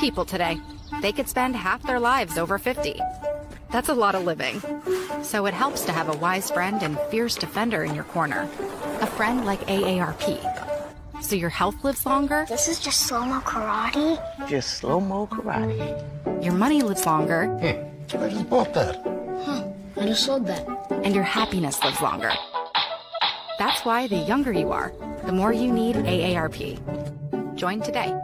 people today. They could spend half their lives over 50. That's a lot of living. So it helps to have a wise friend and fierce defender in your corner. A friend like AARP. So your health lives longer. This is just slow-mo karate? Just slow-mo karate. Your money lives longer. I just bought that. I just sold that. And your happiness lives longer. That's why the younger you are, the more you need AARP. Join today.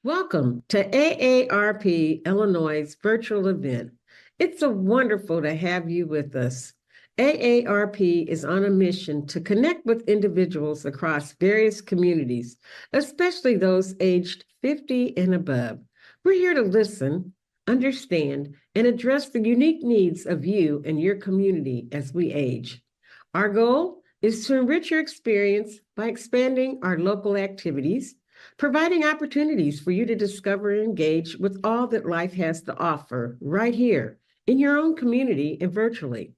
Welcome to AARP Illinois' virtual event. It's so wonderful to have you with us. AARP is on a mission to connect with individuals across various communities, especially those aged 50 and above. We're here to listen, understand, and address the unique needs of you and your community as we age. Our goal is to enrich your experience by expanding our local activities, providing opportunities for you to discover and engage with all that life has to offer right here in your own community and virtually.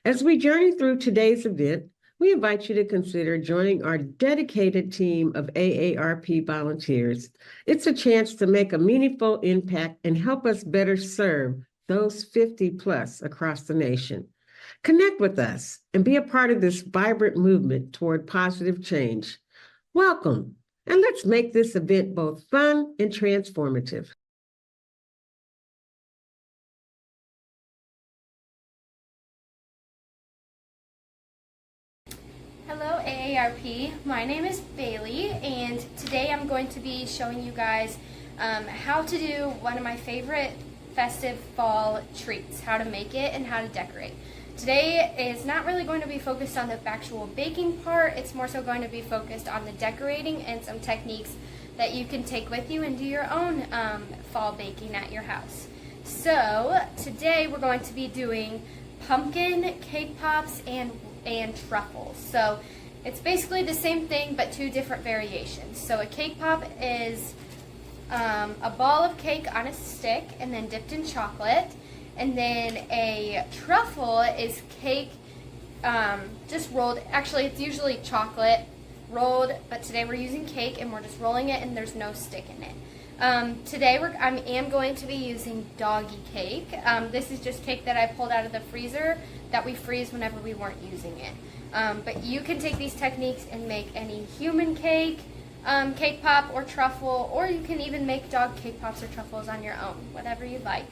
As we journey through today's event, we invite you to consider joining our dedicated team of AARP volunteers. It's a chance to make a meaningful impact and help us better serve those 50 plus across the nation. Connect with us and be a part of this vibrant movement toward positive change. Welcome, and let's make this event both fun and transformative. Hello AARP, my name is Bailey, and today I'm going to be showing you guys how to do one of my favorite festive fall treats, how to make it and how to decorate. Today is not really going to be focused on the actual baking part, it's more so going to be focused on the decorating and some techniques that you can take with you and do your own fall baking at your house. So today we're going to be doing pumpkin cake pops and truffles. So it's basically the same thing but two different variations. So a cake pop is a ball of cake on a stick and then dipped in chocolate, and then a truffle is cake just rolled. Actually, it's usually chocolate rolled, but today we're using cake and we're just rolling it and there's no stick in it. Today I am going to be using doggy cake. This is just cake that I pulled out of the freezer that we freeze whenever we weren't using it. But you can take these techniques and make any human cake, cake pop or truffle, or you can even make dog cake pops or truffles on your own, whatever you like.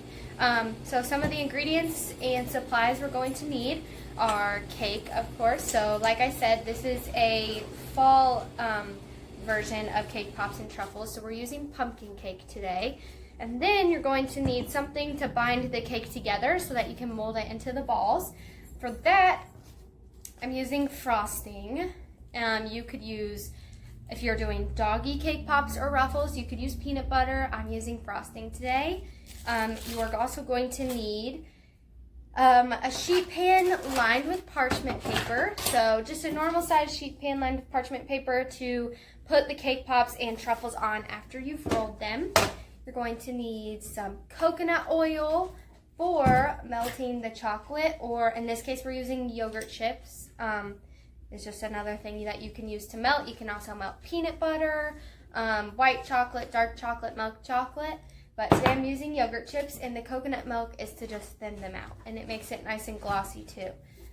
So some of the ingredients and supplies we're going to need are cake, of course. So like I said, this is a fall version of cake pops and truffles, so we're using pumpkin cake today. And then you're going to need something to bind the cake together so that you can mold it into the balls. For that, I'm using frosting. You could use, if you're doing doggy cake pops or ruffles, you could use peanut butter. I'm using frosting today. You are also going to need a sheet pan lined with parchment paper. So just a normal size sheet pan lined with parchment paper to put the cake pops and truffles on after you've rolled them. You're going to need some coconut oil for melting the chocolate, or in this case we're using yogurt chips. It's just another thing that you can use to melt. You can also melt peanut butter, white chocolate, dark chocolate, milk chocolate. But today I'm using yogurt chips, and the coconut milk is to just thin them out, and it makes it nice and glossy too.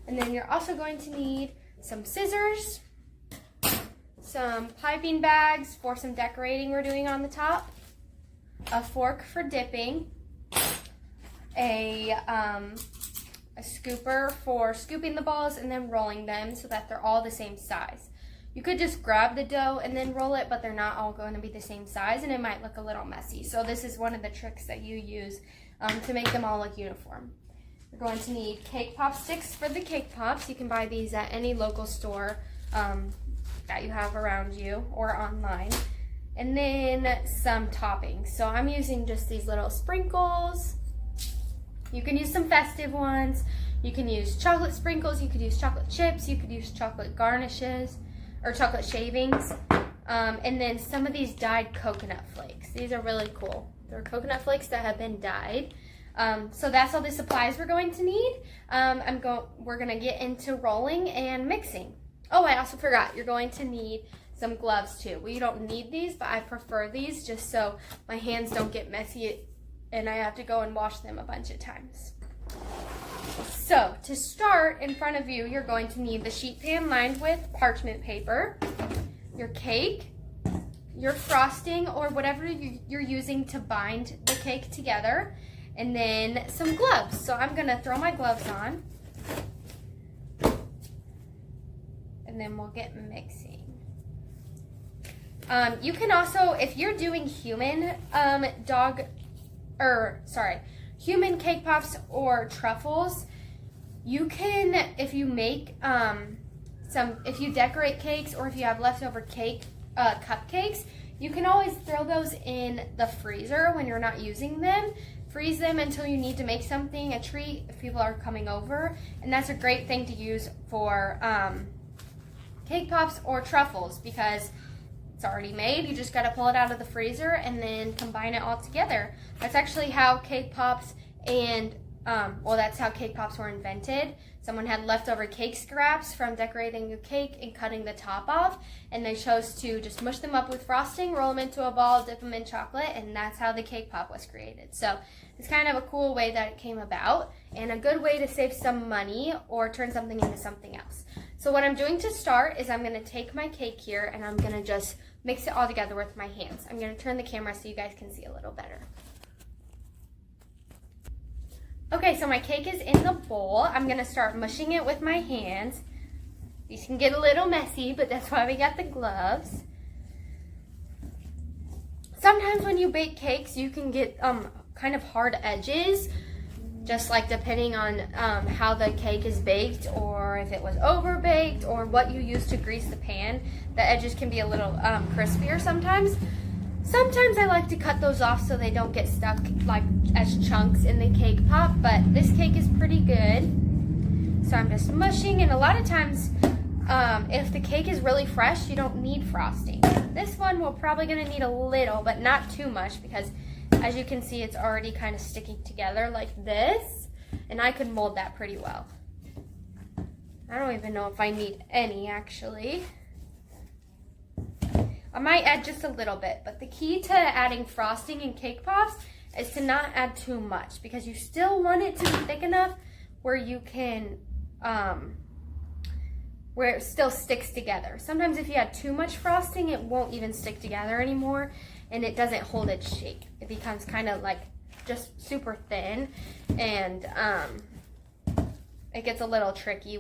And then you're also going to need some scissors, some piping bags for some decorating we're doing on the top, a fork for dipping, a scooper for scooping the balls and then rolling them so that they're all the same size. You could just grab the dough and then roll it, but they're not all going to be the same size and it might look a little messy. So this is one of the tricks that you use to make them all look uniform. You're going to need cake pop sticks for the cake pops. You can buy these at any local store that you have around you or online. And then some toppings. So I'm using just these little sprinkles. You can use some festive ones. You can use chocolate sprinkles. You could use chocolate chips. You could use chocolate garnishes or chocolate shavings. And then some of these dyed coconut flakes. These are really cool. They're coconut flakes that have been dyed. So that's all the supplies we're going to need. We're going to get into rolling and mixing. Oh, I also forgot. You're going to need some gloves too. We don't need these, but I prefer these just so my hands don't get messy and I have to go and wash them a bunch of times. So to start, in front of you, you're going to need the sheet pan lined with parchment paper, your cake, your frosting or whatever you're using to bind the cake together, and then some gloves. So I'm gonna throw my gloves on and then we'll get mixing. You can also, if you're doing human human cake pops or truffles, you can, if you make if you decorate cakes or if you have leftover cupcakes, you can always throw those in the freezer when you're not using them. Freeze them until you need to make something, a treat, if people are coming over. And that's a great thing to use for cake pops or truffles because it's already made. You just got to pull it out of the freezer and then combine it all together. That's actually how cake pops and, that's how cake pops were invented. Someone had leftover cake scraps from decorating a cake and cutting the top off, and they chose to just mush them up with frosting, roll them into a ball, dip them in chocolate, and that's how the cake pop was created. So it's kind of a cool way that it came about and a good way to save some money or turn something into something else. So what I'm doing to start is I'm going to take my cake here and I'm going to just mix it all together with my hands. I'm going to turn the camera so you guys can see a little better. Okay, so my cake is in the bowl. I'm going to start mushing it with my hands. These can get a little messy, but that's why we got the gloves. Sometimes when you bake cakes, you can get kind of hard edges, just like depending on how the cake is baked or if it was over baked or what you use to grease the pan. The edges can be a little crispier sometimes. Sometimes I like to cut those off so they don't get stuck like as chunks in the cake pop, but this cake is pretty good. So I'm just mushing, and a lot of times if the cake is really fresh, you don't need frosting. This one we're probably gonna need a little, but not too much because as you can see, it's already kind of sticking together like this, and I could mold that pretty well. I don't even know if I need any actually. I might add just a little bit, but the key to adding frosting in cake pops is to not add too much because you still want it to be thick enough where you can, where it still sticks together. Sometimes if you add too much frosting, it won't even stick together anymore and it doesn't hold its shape. It becomes kind of like just super thin and it gets a little tricky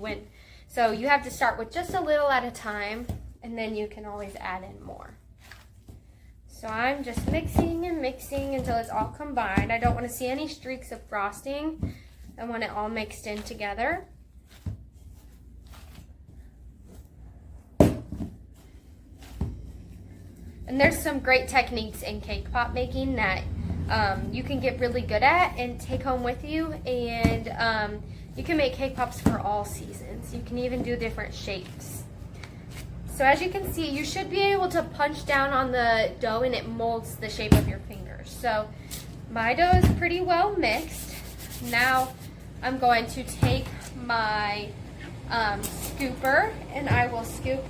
so you have to start with just a little at a time, and then you can always add in more. So I'm just mixing and mixing until it's all combined. I don't want to see any streaks of frosting. I want it all mixed in together. And there's some great techniques in cake pop making that you can get really good at and take home with you, and you can make cake pops for all seasons. You can even do different shapes. So as you can see, you should be able to punch down on the dough and it molds the shape of your fingers. So my dough is pretty well mixed. Now I'm going to take my scooper and I will scoop.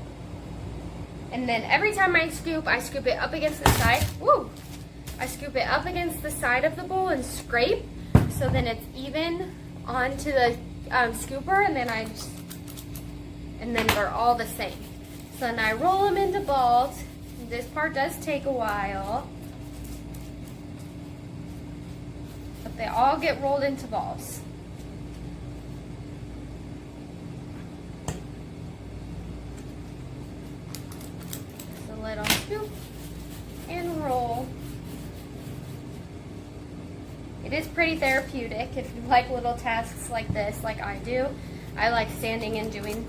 And then every time I scoop it up against the side. Woo! I scoop it up against the side of the bowl and scrape so then it's even onto the scooper, and then they're all the same. So then I roll them into balls. This part does take a while, but they all get rolled into balls. Just a little scoop and roll. It is pretty therapeutic if you like little tasks like this, like I do. I like standing and doing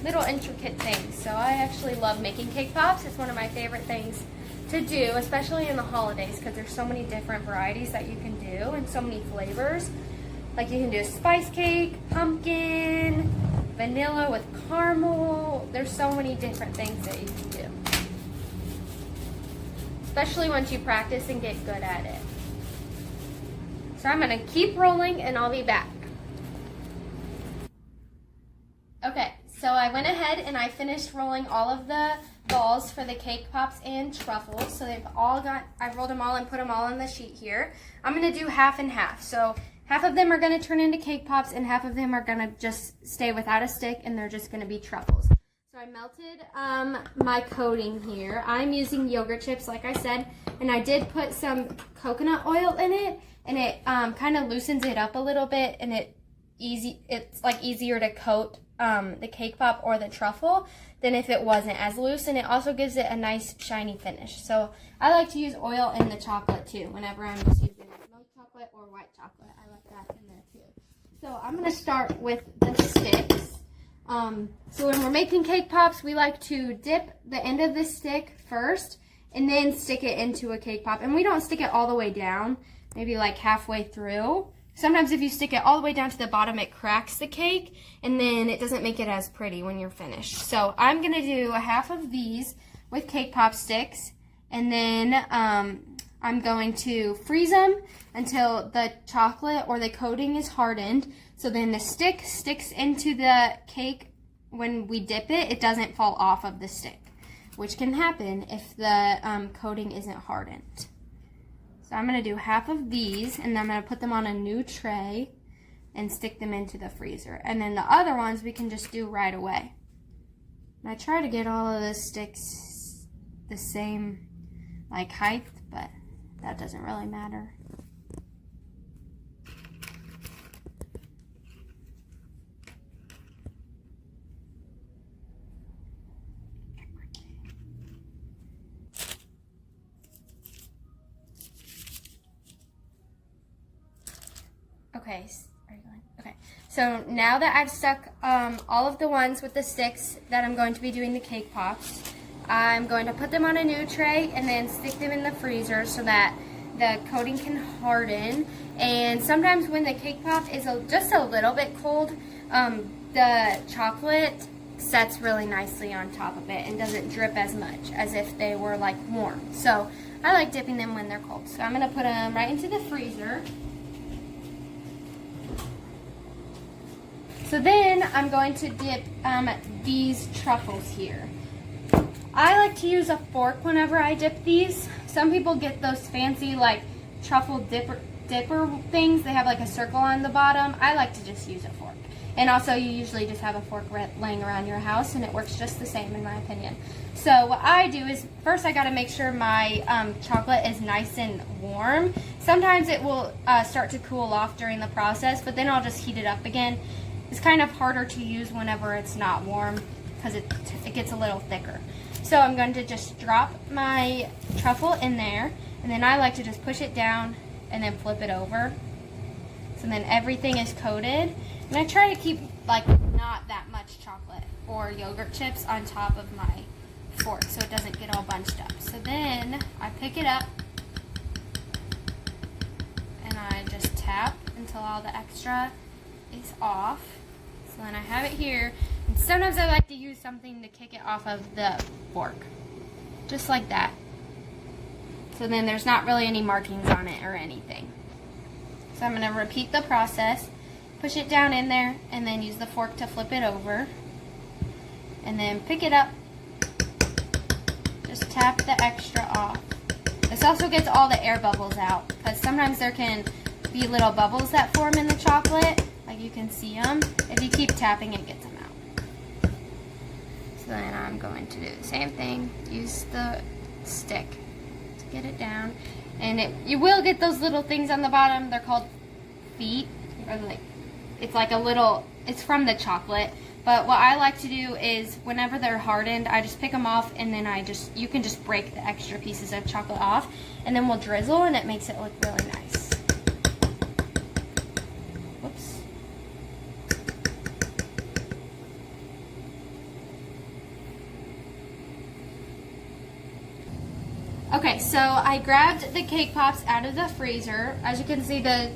little intricate things. So I actually love making cake pops. It's one of my favorite things to do, especially in the holidays, because there's so many different varieties that you can do and so many flavors. Like you can do a spice cake, pumpkin, vanilla with caramel. There's so many different things that you can do, especially once you practice and get good at it. So I'm going to keep rolling and I'll be back. Okay, so So I went ahead and I finished rolling all of the balls for the cake pops and truffles. So they've all I rolled them all and put them all on the sheet here. I'm gonna do half and half. So half of them are gonna turn into cake pops and half of them are gonna just stay without a stick and they're just gonna be truffles. So I melted my coating here. I'm using yogurt chips, like I said, and I did put some coconut oil in it, and it kind of loosens it up a little bit, and it's like easier to coat the cake pop or the truffle than if it wasn't as loose, and it also gives it a nice shiny finish. So I like to use oil in the chocolate too, whenever I'm just using milk chocolate or white chocolate. I like that in there too. So I'm gonna start with the sticks. So when we're making cake pops, we like to dip the end of the stick first and then stick it into a cake pop. And we don't stick it all the way down, maybe like halfway through. Sometimes if you stick it all the way down to the bottom, it cracks the cake and then it doesn't make it as pretty when you're finished. So I'm gonna do a half of these with cake pop sticks, and then I'm going to freeze them until the chocolate or the coating is hardened. So then the stick sticks into the cake. When we dip it, it doesn't fall off of the stick, which can happen if the coating isn't hardened. So I'm going to do half of these, and then I'm going to put them on a new tray and stick them into the freezer. And then the other ones we can just do right away. And I try to get all of the sticks the same like height, but that doesn't really matter. Okay, so now that I've stuck all of the ones with the sticks that I'm going to be doing the cake pops, I'm going to put them on a new tray and then stick them in the freezer so that the coating can harden. And sometimes when the cake pop is just a little bit cold, the chocolate sets really nicely on top of it and doesn't drip as much as if they were like warm. So I like dipping them when they're cold. So I'm going to put them right into the freezer. So then I'm going to dip these truffles here. I like to use a fork whenever I dip these. Some people get those fancy like truffle dipper things. They have like a circle on the bottom. I like to just use a fork. And also you usually just have a fork laying around your house and it works just the same in my opinion. So what I do is first I got to make sure my chocolate is nice and warm. Sometimes it will start to cool off during the process, but then I'll just heat it up again. It's kind of harder to use whenever it's not warm because it gets a little thicker. So I'm going to just drop my truffle in there, and then I like to just push it down and then flip it over. So then everything is coated. And I try to keep like not that much chocolate or yogurt chips on top of my fork so it doesn't get all bunched up. So then I pick it up and I just tap until all the extra is off. So then I have it here, and sometimes I like to use something to kick it off of the fork, just like that. So then there's not really any markings on it or anything. So I'm going to repeat the process, push it down in there, and then use the fork to flip it over, and then pick it up, just tap the extra off. This also gets all the air bubbles out, because sometimes there can be little bubbles that form in the chocolate. Like you can see them. If you keep tapping, it gets them out. So then I'm going to do the same thing. Use the stick to get it down. And you will get those little things on the bottom. They're called feet. Or like, it's like a little, it's from the chocolate. But what I like to do is whenever they're hardened, I just pick them off and then you can just break the extra pieces of chocolate off. And then we'll drizzle and it makes it look really nice. Okay, so I grabbed the cake pops out of the freezer. As you can see, the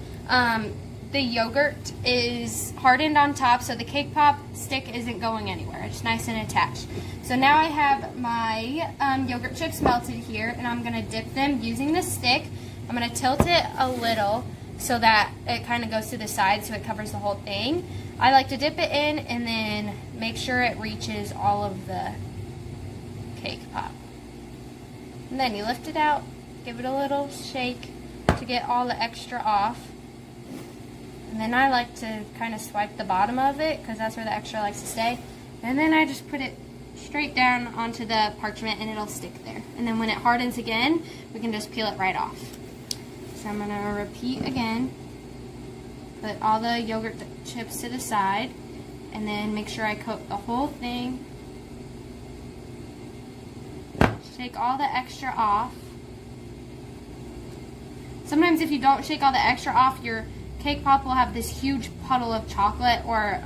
yogurt is hardened on top, so the cake pop stick isn't going anywhere. It's nice and attached. So now I have my yogurt chips melted here, and I'm going to dip them using the stick. I'm going to tilt it a little so that it kind of goes to the side so it covers the whole thing. I like to dip it in and then make sure it reaches all of the cake pop. And then you lift it out, give it a little shake to get all the extra off. And then I like to kind of swipe the bottom of it because that's where the extra likes to stay. And then I just put it straight down onto the parchment and it'll stick there. And then when it hardens again, we can just peel it right off. So I'm gonna repeat again. Put all the yogurt chips to the side and then make sure I coat the whole thing. Shake all the extra off. Sometimes if you don't shake all the extra off, your cake pop will have this huge puddle of chocolate or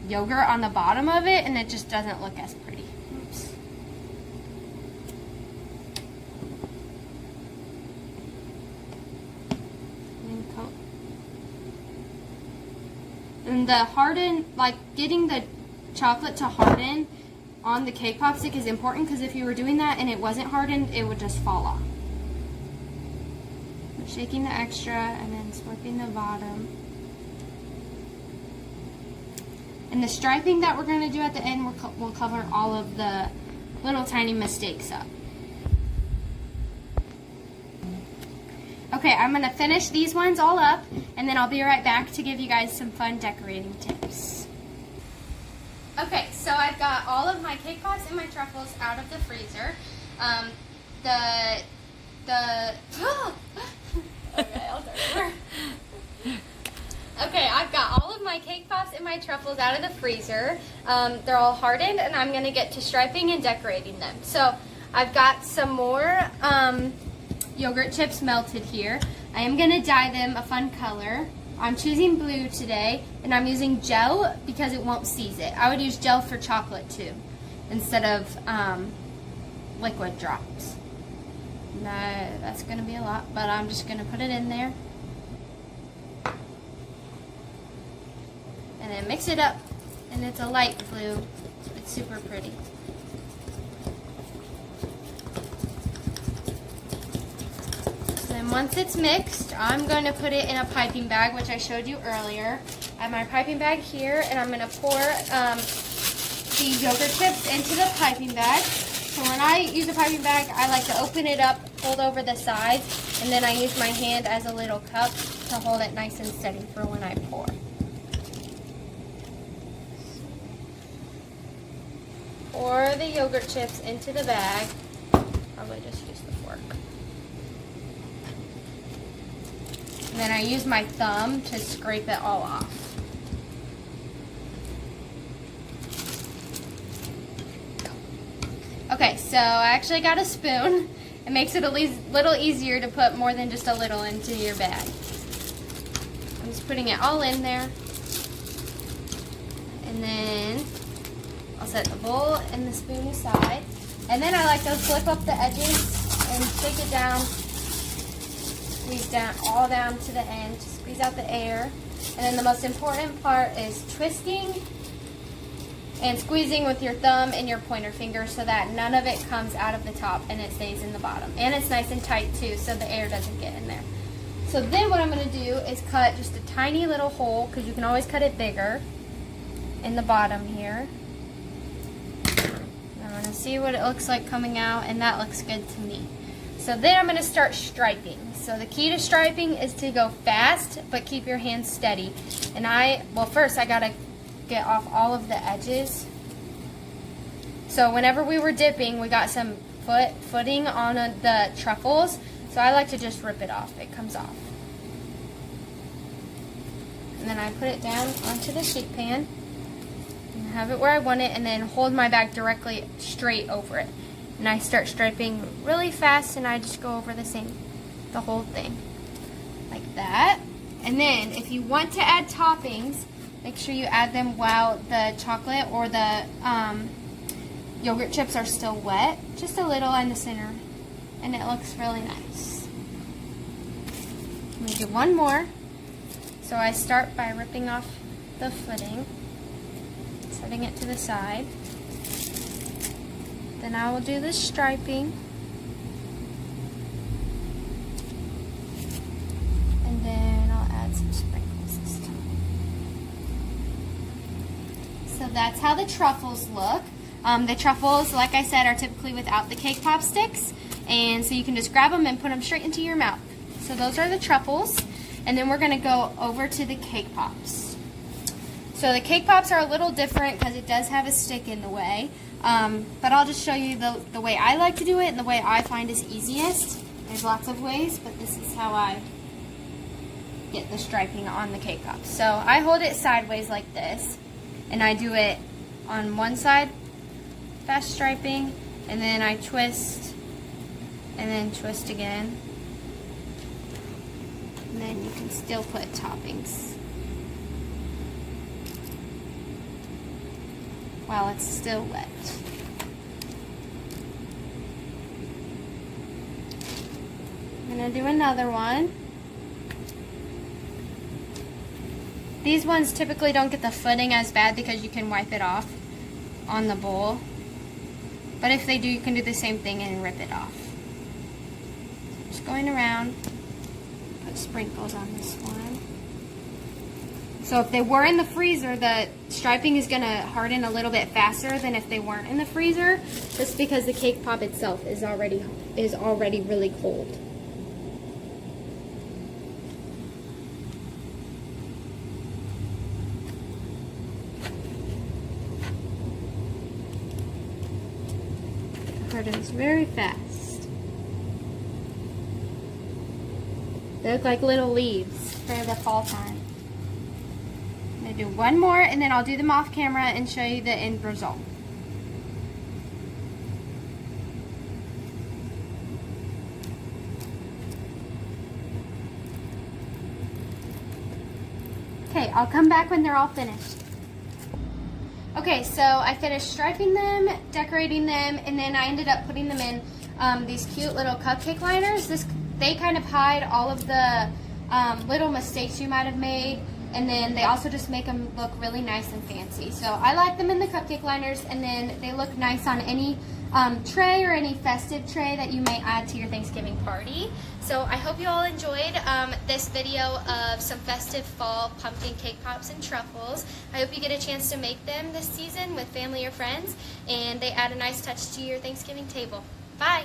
yogurt on the bottom of it, and it just doesn't look as pretty. Oops. And coat. And the harden, like getting the chocolate to harden on the cake pop stick is important because if you were doing that and it wasn't hardened, it would just fall off. Shaking the extra and then swiping the bottom. And the striping that we're going to do at the end will cover all of the little tiny mistakes up. Okay, I'm going to finish these ones all up and then I'll be right back to give you guys some fun decorating tips. Okay, so I've got all of my cake pops and my truffles out of the freezer. Okay, I'll start over. Okay, I've got all of my cake pops and my truffles out of the freezer. They're all hardened and I'm going to get to striping and decorating them. So I've got some more yogurt chips melted here. I am going to dye them a fun color. I'm choosing blue today and I'm using gel because it won't seize it. I would use gel for chocolate too instead of liquid drops. That's going to be a lot, but I'm just going to put it in there. And then mix it up. And it's a light blue. It's super pretty. So then once it's mixed, I'm going to put it in a piping bag, which I showed you earlier. I have my piping bag here, and I'm going to pour the yogurt chips into the piping bag. So when I use a piping bag, I like to open it up, fold over the sides, and then I use my hand as a little cup to hold it nice and steady for when I pour. Pour the yogurt chips into the bag. Probably just use the fork. And then I use my thumb to scrape it all off. Okay, so I actually got a spoon. It makes it a little easier to put more than just a little into your bag. I'm just putting it all in there. And then I'll set the bowl and the spoon aside. And then I like to flip up the edges and shake it down. Squeeze down all down to the end to squeeze out the air. And then the most important part is twisting and squeezing with your thumb and your pointer finger so that none of it comes out of the top and it stays in the bottom. And it's nice and tight too so the air doesn't get in there. So then what I'm going to do is cut just a tiny little hole, because you can always cut it bigger, in the bottom here. I'm going to see what it looks like coming out, and that looks good to me. So then I'm going to start striping. So the key to striping is to go fast but keep your hands steady. And first I got to get off all of the edges. So whenever we were dipping, we got some footing on the truffles, so I like to just rip it off. It comes off. And then I put it down onto the sheet pan and have it where I want it, and then hold my bag directly straight over it. And I start striping really fast, and I just go over the whole thing like that. And then if you want to add toppings, make sure you add them while the chocolate or the yogurt chips are still wet. Just a little in the center. And it looks really nice. Let me do one more. So I start by ripping off the footing, setting it to the side. Then I will do the striping. And then that's how the truffles look. The truffles, like I said, are typically without the cake pop sticks, and so you can just grab them and put them straight into your mouth. So those are the truffles, and then we're going to go over to the cake pops. So the cake pops are a little different because it does have a stick in the way, but I'll just show you the way I like to do it and the way I find is easiest. There's lots of ways, but this is how I get the striping on the cake pops. So I hold it sideways like this, and I do it on one side, fast striping, and then I twist, and then twist again. And then you can still put toppings while it's still wet. I'm gonna do another one. These ones typically don't get the footing as bad because you can wipe it off on the bowl. But if they do, you can do the same thing and rip it off. Just going around, put sprinkles on this one. So if they were in the freezer, the striping is gonna harden a little bit faster than if they weren't in the freezer, just because the cake pop itself is already really cold. Hardens very fast. They look like little leaves for the fall time. I'm going to do one more and then I'll do them off camera and show you the end result. Okay, I'll come back when they're all finished. Okay, so I finished striping them, decorating them, and then I ended up putting them in these cute little cupcake liners. They kind of hide all of the little mistakes you might have made, and then they also just make them look really nice and fancy. So I like them in the cupcake liners, and then they look nice on any tray or any festive tray that you may add to your Thanksgiving party. So I hope you all enjoyed this video of some festive fall pumpkin cake pops and truffles. I hope you get a chance to make them this season with family or friends, and they add a nice touch to your Thanksgiving table. Bye!